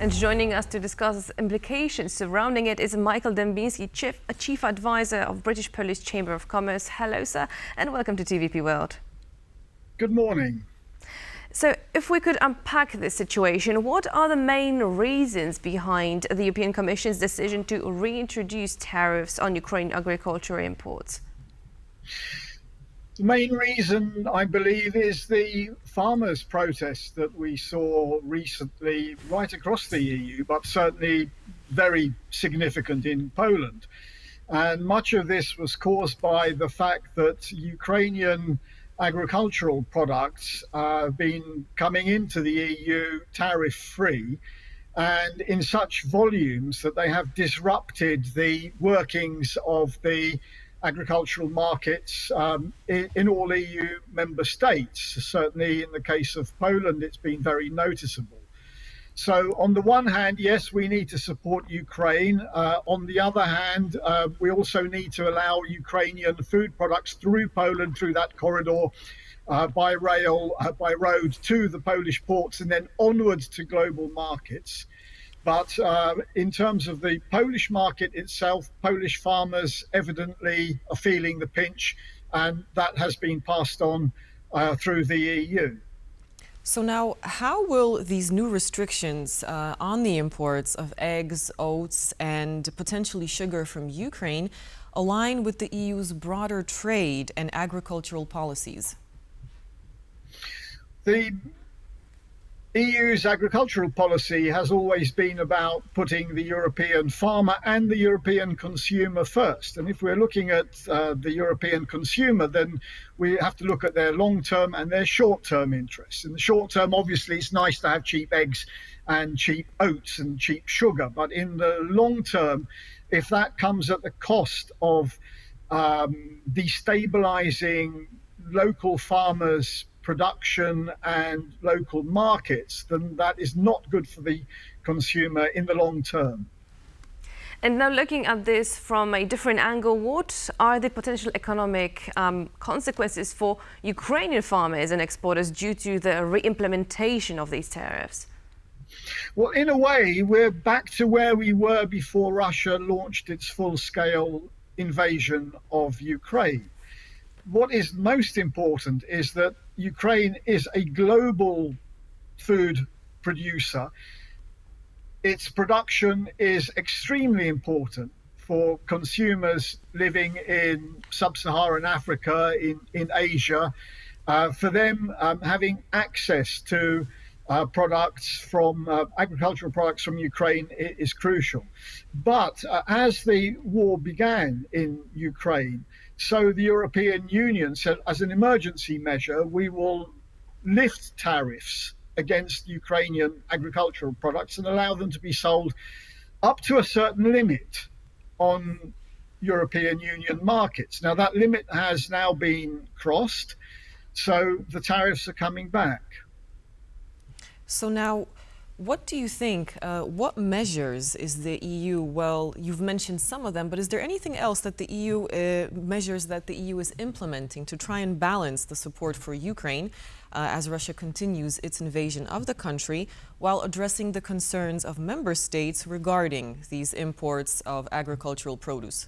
And joining us to discuss implications surrounding it is Michael Dembinski, Chief Advisor of British-Polish Chamber of Commerce. Hello, sir, and welcome to TVP World. Good morning. So if we could unpack this situation, what are the main reasons behind the European Commission's decision to reintroduce tariffs on Ukrainian agricultural imports? The main reason, I believe, is the farmers' protests that we saw recently right across the EU, but certainly very significant in Poland. And much of this was caused by the fact that Ukrainian agricultural products have been coming into the EU tariff-free and in such volumes that they have disrupted the workings of the agricultural markets in all EU member states. Certainly in the case of Poland, it's been very noticeable. So on the one hand, yes, we need to support Ukraine. On the other hand, we also need to allow Ukrainian food products through Poland, through that corridor, by rail, by road to the Polish ports and then onwards to global markets. But in terms of the Polish market itself, Polish farmers evidently are feeling the pinch, and that has been passed on through the EU. So now, how will these new restrictions on the imports of eggs, oats, and potentially sugar from Ukraine align with the EU's broader trade and agricultural policies? The EU's agricultural policy has always been about putting the European farmer and the European consumer first. And if we're looking at the European consumer, then we have to look at their long-term and their short-term interests. In the short term, obviously, it's nice to have cheap eggs and cheap oats and cheap sugar. But in the long term, if that comes at the cost of destabilizing local farmers' production and local markets, then that is not good for the consumer in the long term. And now looking at this from a different angle, what are the potential economic consequences for Ukrainian farmers and exporters due to the re-implementation of these tariffs? Well, in a way, we're back to where we were before Russia launched its full-scale invasion of Ukraine. What is most important is that Ukraine is a global food producer. Its production is extremely important for consumers living in sub-Saharan Africa, in Asia. For them, having access to products from agricultural products from Ukraine is crucial. But as the war began in Ukraine, so the European Union said, as an emergency measure, we will lift tariffs against Ukrainian agricultural products and allow them to be sold up to a certain limit on European Union markets. Now, that limit has now been crossed, so the tariffs are coming back. So now, what do you think, what measures is the EU, well, you've mentioned some of them, but is there anything else that the EU, measures that the EU is implementing to try and balance the support for Ukraine as Russia continues its invasion of the country while addressing the concerns of member states regarding these imports of agricultural produce?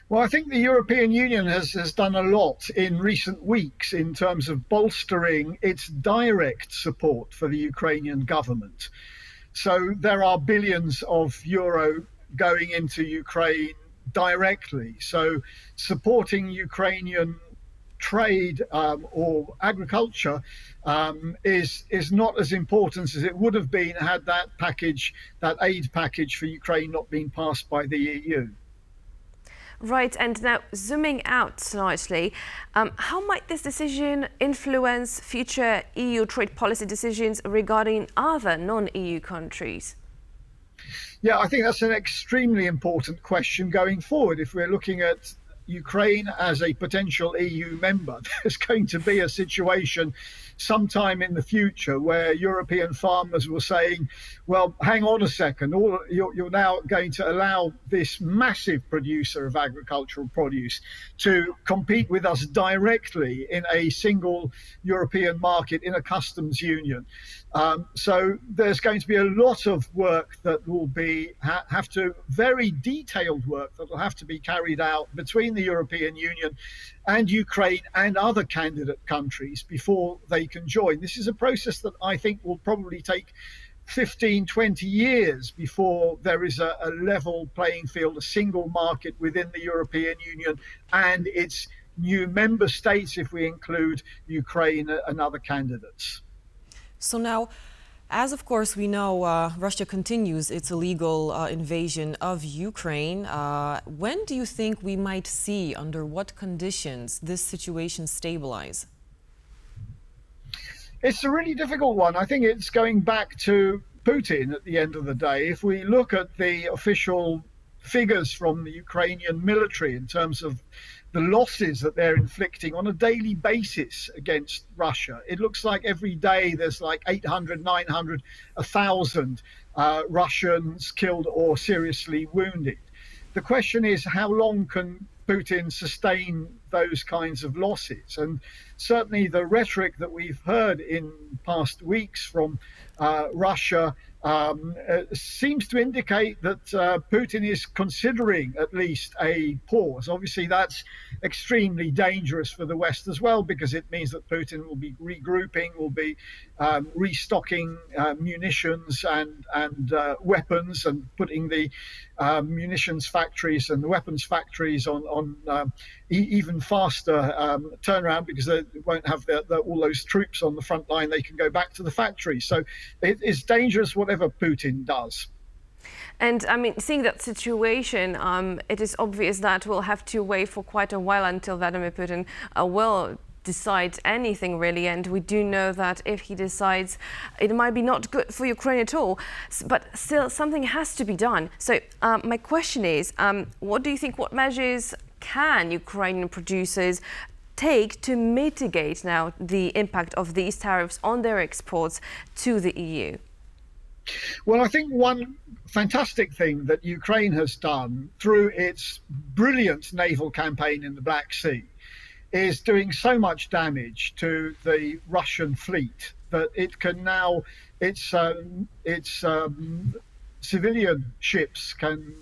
Well, I think the European Union has done a lot in recent weeks in terms of bolstering its direct support for the Ukrainian government. So there are billions of euro going into Ukraine directly. So supporting Ukrainian trade or agriculture is not as important as it would have been had that package, that aid package for Ukraine not been passed by the EU. Right, and now zooming out slightly, how might this decision influence future EU trade policy decisions regarding other non-EU countries? Yeah, I think that's an extremely important question going forward. If we're looking at Ukraine as a potential EU member, there's going to be a situation sometime in the future where European farmers were saying, well, hang on a second, you're now going to allow this massive producer of agricultural produce to compete with us directly in a single European market in a customs union. So there's going to be a lot of work that will be very detailed work that will have to be carried out between the European Union and Ukraine and other candidate countries before they can join. This is a process that I think will probably take 15, 20 years before there is a level playing field, a single market within the European Union and its new member states, if we include Ukraine and other candidates. So now, as of course we know, Russia continues its illegal invasion of Ukraine. When do you think we might see, under what conditions, this situation stabilize? It's a really difficult one. I think it's going back to Putin at the end of the day. If we look at the official figures from the Ukrainian military in terms of the losses that they're inflicting on a daily basis against Russia, it looks like every day there's like 800, 900, 1,000 Russians killed or seriously wounded. The question is, how long can Putin sustain those kinds of losses? And certainly the rhetoric that we've heard in past weeks from Russia seems to indicate that Putin is considering at least a pause. Obviously, that's extremely dangerous for the West as well, because it means that Putin will be regrouping, will be restocking munitions and weapons, and putting the munitions factories and the weapons factories on even faster turnaround, because they won't have all those troops on the front line. They can go back to the factories. So it is dangerous whatever Putin does. And I mean, seeing that situation, it is obvious that we'll have to wait for quite a while until Vladimir Putin will decide anything really. And we do know that if he decides, it might be not good for Ukraine at all, but still something has to be done. So my question is, what do you think, what measures can Ukrainian producers take to mitigate now the impact of these tariffs on their exports to the EU? Well, I think one fantastic thing that Ukraine has done through its brilliant naval campaign in the Black Sea is doing so much damage to the Russian fleet that it can now, its civilian ships can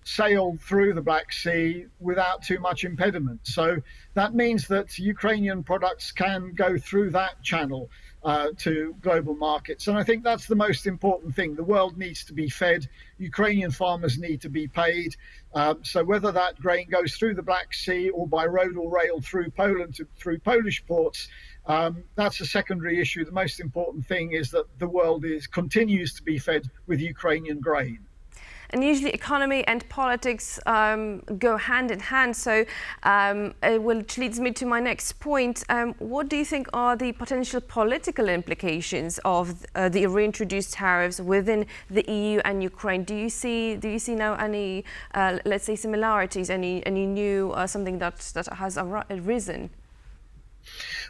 sail through the Black Sea without too much impediment. So that means that Ukrainian products can go through that channel to global markets. And I think that's the most important thing. The world needs to be fed. Ukrainian farmers need to be paid. So whether that grain goes through the Black Sea or by road or rail through Poland, through Polish ports, that's a secondary issue. The most important thing is that the world continues to be fed with Ukrainian grain. And usually economy and politics go hand in hand. So which leads me to my next point. What do you think are the potential political implications of the reintroduced tariffs within the EU and Ukraine? Do you see now any, let's say, similarities, any new, something that has arisen?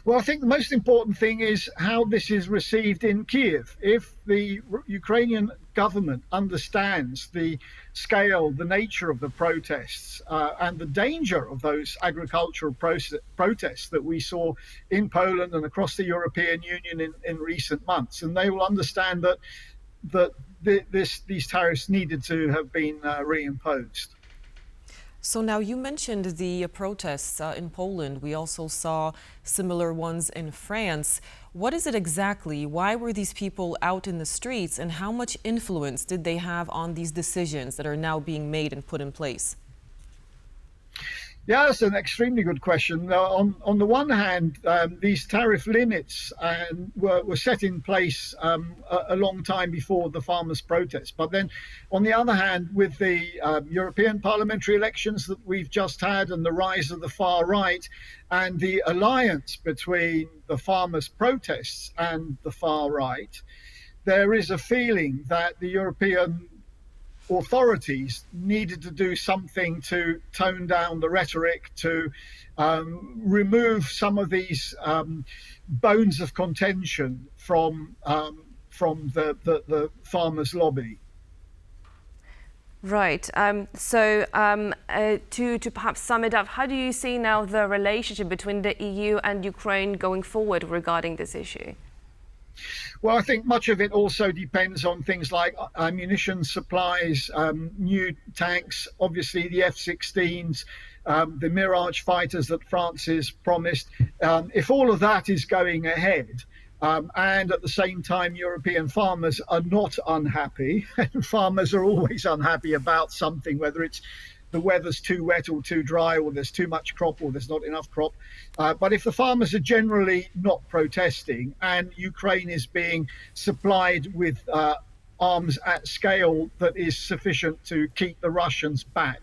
Well, I think the most important thing is how this is received in Kiev. If the Ukrainian government understands the scale, the nature of the protests, and the danger of those agricultural protests that we saw in Poland and across the European Union in recent months, and they will understand that these tariffs needed to have been reimposed. So now you mentioned the protests in Poland. We also saw similar ones in France. What is it exactly? Why were these people out in the streets, and how much influence did they have on these decisions that are now being made and put in place? Yeah, that's an extremely good question. On the one hand, these tariff limits were set in place a long time before the farmers' protests. But then, on the other hand, with the European parliamentary elections that we've just had and the rise of the far right and the alliance between the farmers' protests and the far right, there is a feeling that the European authorities needed to do something to tone down the rhetoric, to remove some of these bones of contention from the farmers' lobby. Right. To perhaps sum it up, how do you see now the relationship between the EU and Ukraine going forward regarding this issue? Well, I think much of it also depends on things like ammunition supplies, new tanks, obviously the F-16s, the Mirage fighters that France has promised. If all of that is going ahead, and at the same time, European farmers are not unhappy. Farmers are always unhappy about something, whether it's the weather's too wet or too dry, or there's too much crop, or there's not enough crop. But if the farmers are generally not protesting, and Ukraine is being supplied with arms at scale that is sufficient to keep the Russians back,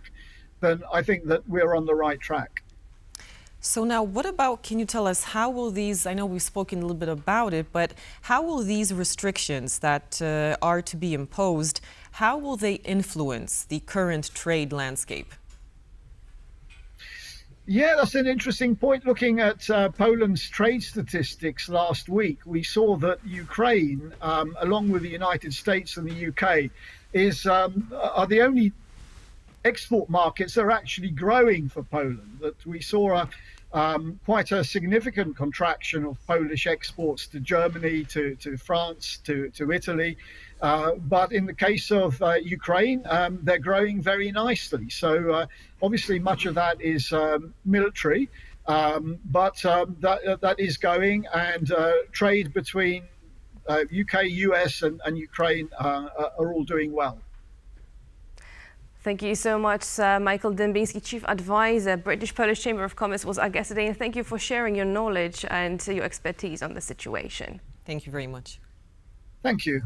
then I think that we're on the right track. So now, what about, can you tell us, how will these, I know we've spoken a little bit about it, but how will these restrictions that are to be imposed, how will they influence the current trade landscape? Yeah, that's an interesting point. Looking at Poland's trade statistics last week, we saw that Ukraine, along with the United States and the UK, are the only export markets that are actually growing for Poland. That we saw quite a significant contraction of Polish exports to Germany, to France, to Italy. But in the case of Ukraine, they're growing very nicely. So obviously much of that is military, but that is going, and trade between UK, US and Ukraine are all doing well. Thank you so much, Michael Dembinski, Chief Advisor, British-Polish Chamber of Commerce, was our guest today. And thank you for sharing your knowledge and your expertise on the situation. Thank you very much. Thank you.